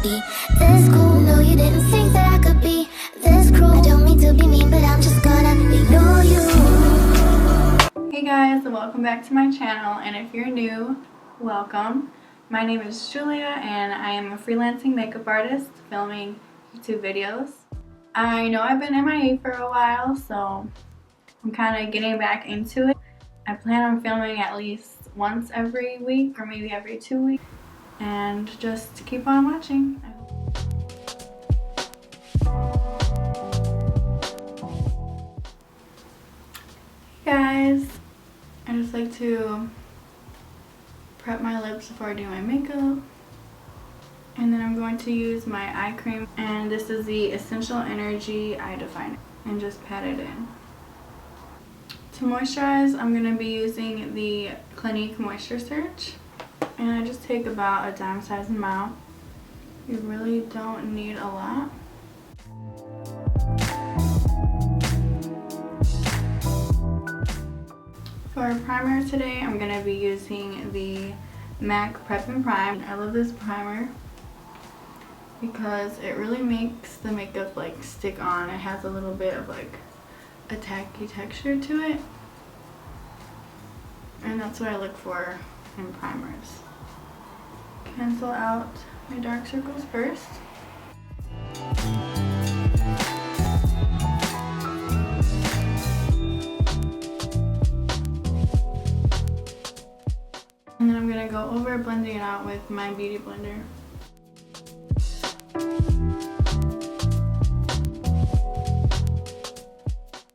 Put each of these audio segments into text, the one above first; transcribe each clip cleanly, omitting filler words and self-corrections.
be this cool. No, you didn't think that I could be this cruel. I don't mean to be mean, but I'm just gonna ignore you. Hey guys, welcome back to my channel, and if you're new, welcome. My name is Julia and I am a freelancing makeup artist filming YouTube videos. I know I've been MIA for a while, so I'm kind of getting back into it. I plan on filming at least once every week or maybe every 2 weeks, and just keep on watching. Hey guys, I just like to prep my lips before I do my makeup. And then I'm going to use my eye cream, and this is the Essential Energy Eye Definer, and just pat it in. To moisturize, I'm going to be using the Clinique Moisture Search, and I just take about a dime size amount. You really don't need a lot. For a primer today, I'm going to be using the MAC Prep+Prime. I love this primer because it really makes the makeup like stick on. It has a little bit of like a tacky texture to it, and that's what I look for in primers. Cancel out my dark circles first. And then I'm going to go over blending it out with my beauty blender.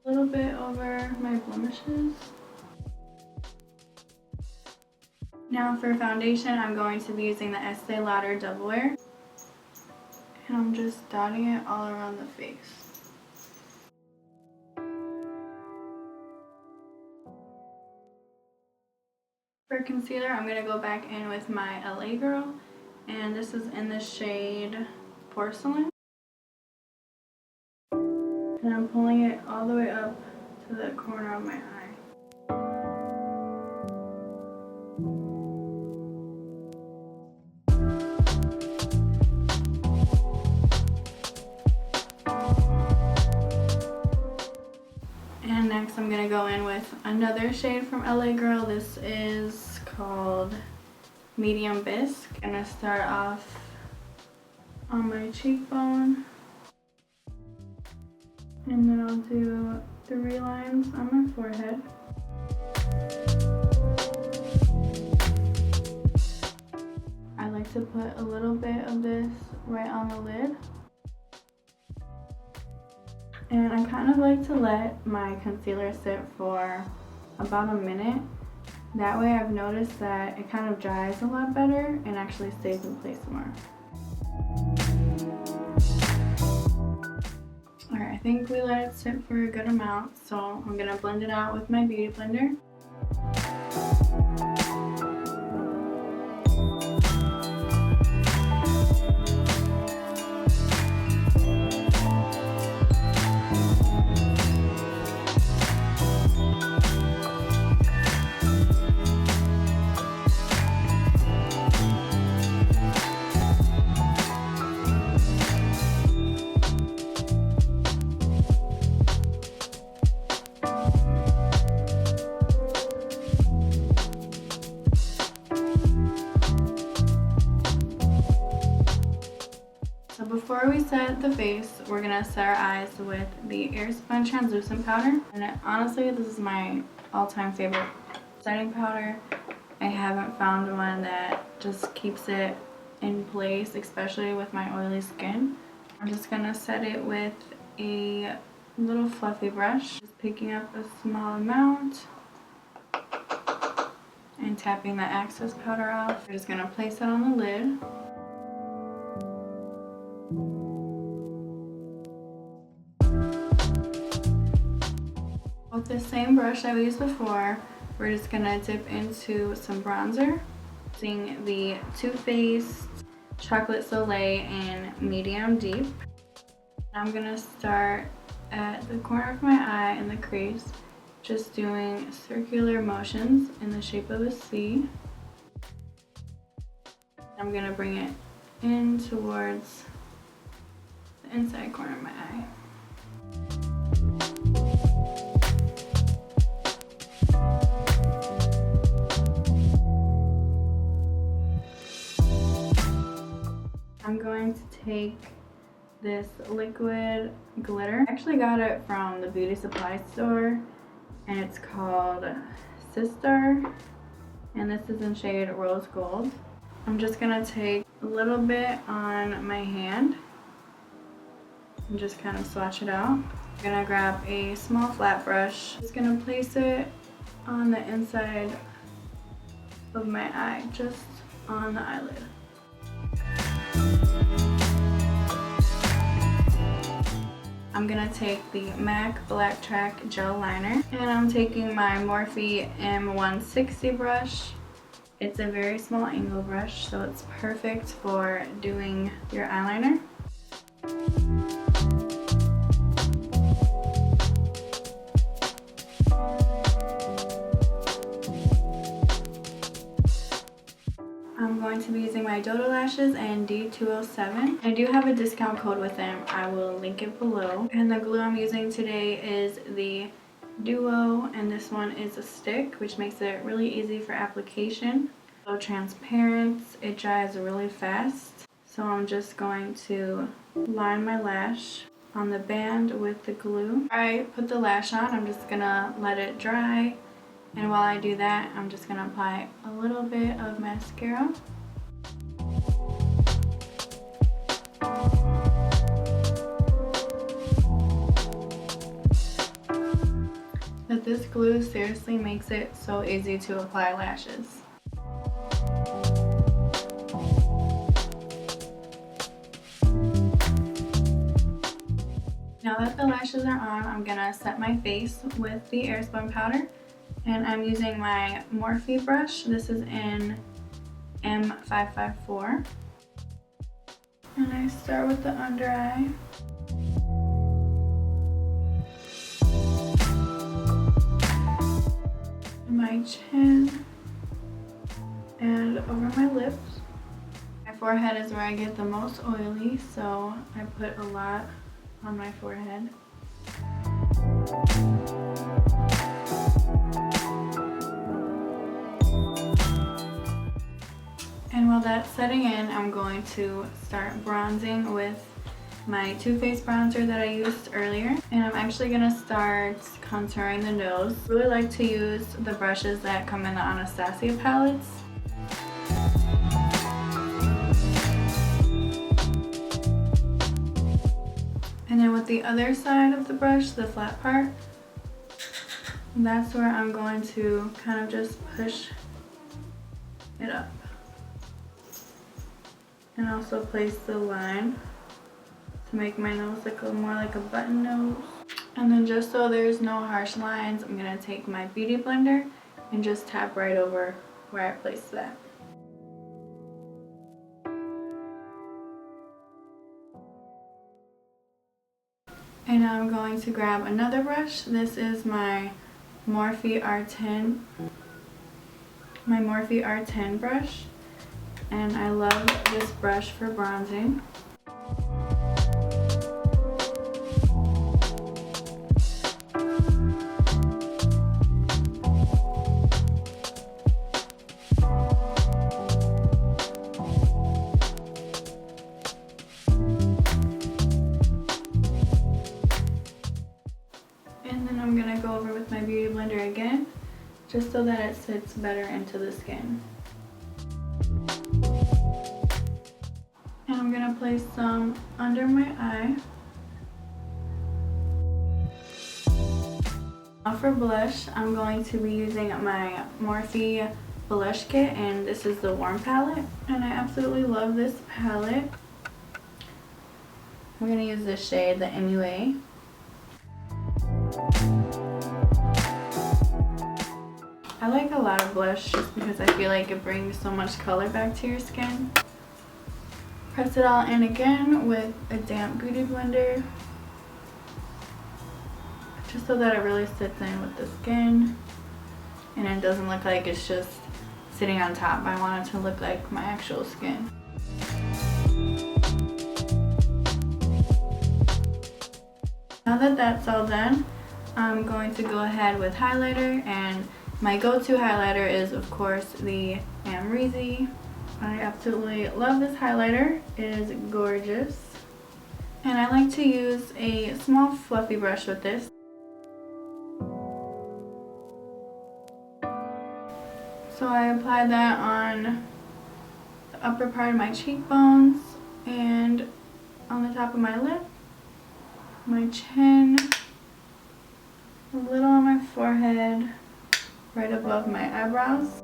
A little bit over my blemishes. Now for foundation, I'm going to be using the Estée Lauder Double Wear. And I'm just dotting it all around the face. For concealer, I'm going to go back in with my LA Girl, and this is in the shade Porcelain. And I'm pulling it all the way up to the corner of my eye. And next I'm going to go in with another shade from LA Girl. This is called Medium Bisque. I'm going to start off on my cheekbone. And then I'll do 3 lines on my forehead. I like to put a little bit of this right on the lid. And I kind of like to let my concealer sit for about a minute. That way I've noticed that it kind of dries a lot better and actually stays in place more. Alright, I think we let it sit for a good amount, so I'm going to blend it out with my beauty blender. So before we set the face, we're going to set our eyes with the Airspun translucent powder. And honestly, this is my all-time favorite setting powder. I haven't found one that just keeps it in place, especially with my oily skin. I'm just going to set it with a little fluffy brush, just picking up a small amount and tapping the excess powder off. We're just going to place it on the lid. With the same brush that we used before, we're just going to dip into some bronzer, using the Too Faced Chocolate Soleil in Medium Deep. I'm going to start at the corner of my eye in the crease, just doing circular motions in the shape of a C. I'm going to bring it in towards the inside corner of my eye. I'm going to take this liquid glitter. I actually got it from the beauty supply store and it's called Sister, and this is in shade Rose Gold. I'm just gonna take a little bit on my hand and just kind of swatch it out. I'm gonna grab a small flat brush. Just gonna place it on the inside of my eye, just on the eyelid. I'm gonna take the MAC Black Track Gel Liner, and I'm taking my Morphe M160 brush. It's a very small angle brush, so it's perfect for doing your eyeliner. I'm going to be using my Dodo lashes and D207. I do have a discount code with them. I will link it below. And the glue I'm using today is the Duo, and this one is a stick, which makes it really easy for application. So transparent, it dries really fast. So I'm just going to line my lash on the band with the glue. I put the lash on, I'm just gonna let it dry. And while I do that, I'm just gonna apply a little bit of mascara. But this glue seriously makes it so easy to apply lashes. Now that the lashes are on, I'm gonna set my face with the Airspun powder. And I'm using my Morphe brush. This is in M554. And I start with the under eye. My chin. And over my lips. My forehead is where I get the most oily, so I put a lot on my forehead. And while that's setting in, I'm going to start bronzing with my Too Faced bronzer that I used earlier. And I'm actually going to start contouring the nose. I really like to use the brushes that come in the Anastasia palettes. And then with the other side of the brush, the flat part, that's where I'm going to kind of just push it up. And also place the line to make my nose look more like a button nose. And then just so there's no harsh lines, I'm going to take my beauty blender and just tap right over where I placed that. And now I'm going to grab another brush. This is my Morphe R10 brush. And I love this brush for bronzing. And then I'm gonna go over with my beauty blender again, just so that it sits better into the skin. And I'm gonna place some under my eye. Now for blush, I'm going to be using my Morphe blush kit, and this is the Warm palette. And I absolutely love this palette. I'm gonna use this shade, the MUA. I like a lot of blush just because I feel like it brings so much color back to your skin. Press it all in again with a damp beauty blender, just so that it really sits in with the skin and it doesn't look like it's just sitting on top. I want it to look like my actual skin. that that's all done, I'm going to go ahead with highlighter, and my go-to highlighter is of course the Amrezy. I absolutely love this highlighter. It is gorgeous. And I like to use a small fluffy brush with this. So I apply that on the upper part of my cheekbones and on the top of my lip, my chin, a little on my forehead, right above my eyebrows,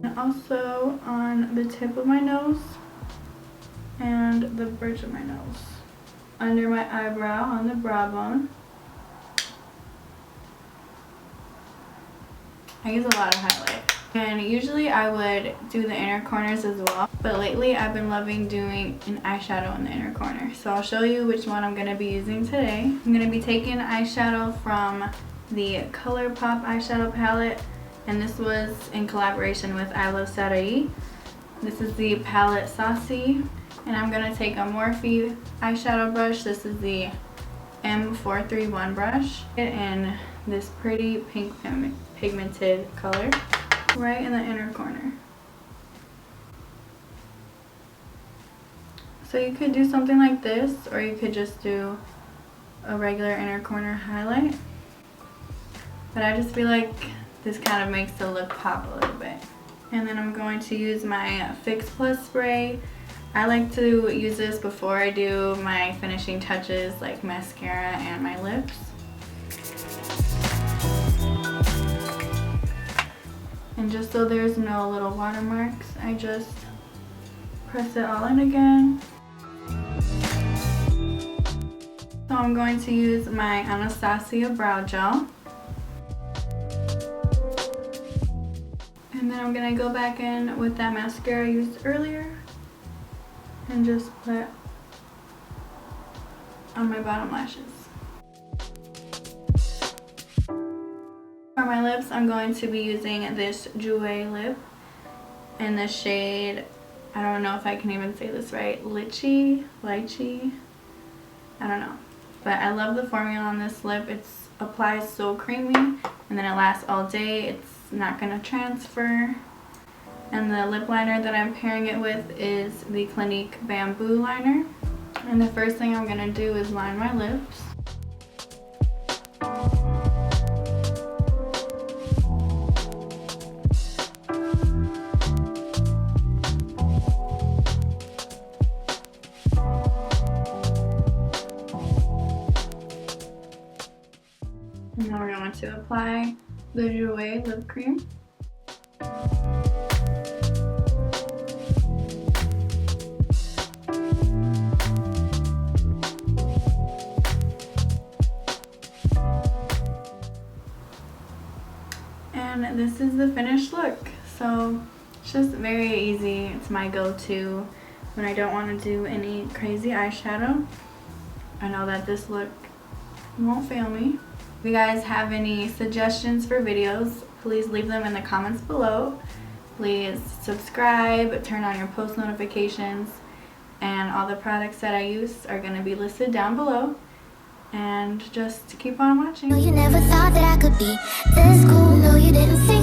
and also on the tip of my nose and the bridge of my nose, under my eyebrow on the brow bone. I use a lot of highlight. And usually I would do the inner corners as well, but lately I've been loving doing an eyeshadow in the inner corner. So I'll show you which one I'm going to be using today. I'm going to be taking eyeshadow from the Colourpop eyeshadow palette, and this was in collaboration with IluvSarahii. This is the palette Saucey, and I'm going to take a Morphe eyeshadow brush. This is the M431 brush in this pretty pink pigmented color, right in the inner corner. So you could do something like this, or you could just do a regular inner corner highlight. But I just feel like this kind of makes the look pop a little bit. And then I'm going to use my Fix Spray. I like to use this before I do my finishing touches like mascara and my lips. And just so there's no little watermarks, I just press it all in again. So I'm going to use my Anastasia brow gel. And then I'm going to go back in with that mascara I used earlier and just put on my bottom lashes. For my lips, I'm going to be using this Jouer lip in the shade, I don't know if I can even say this right, Lychee, I don't know. But I love the formula on this lip. It applies so creamy, and then it lasts all day. It's not going to transfer. And the lip liner that I'm pairing it with is the Clinique Bamboo liner. And the first thing I'm going to do is line my lips. And now we're going to apply the Jouer lip cream. And this is the finished look. So it's just very easy. It's my go-to when I don't want to do any crazy eyeshadow. I know that this look won't fail me. If you guys have any suggestions for videos, please leave them in the comments below. Please subscribe, turn on your post notifications, and all the products that I use are going to be listed down below. And just keep on watching. No, you never thought that I could be this cool. No, you didn't think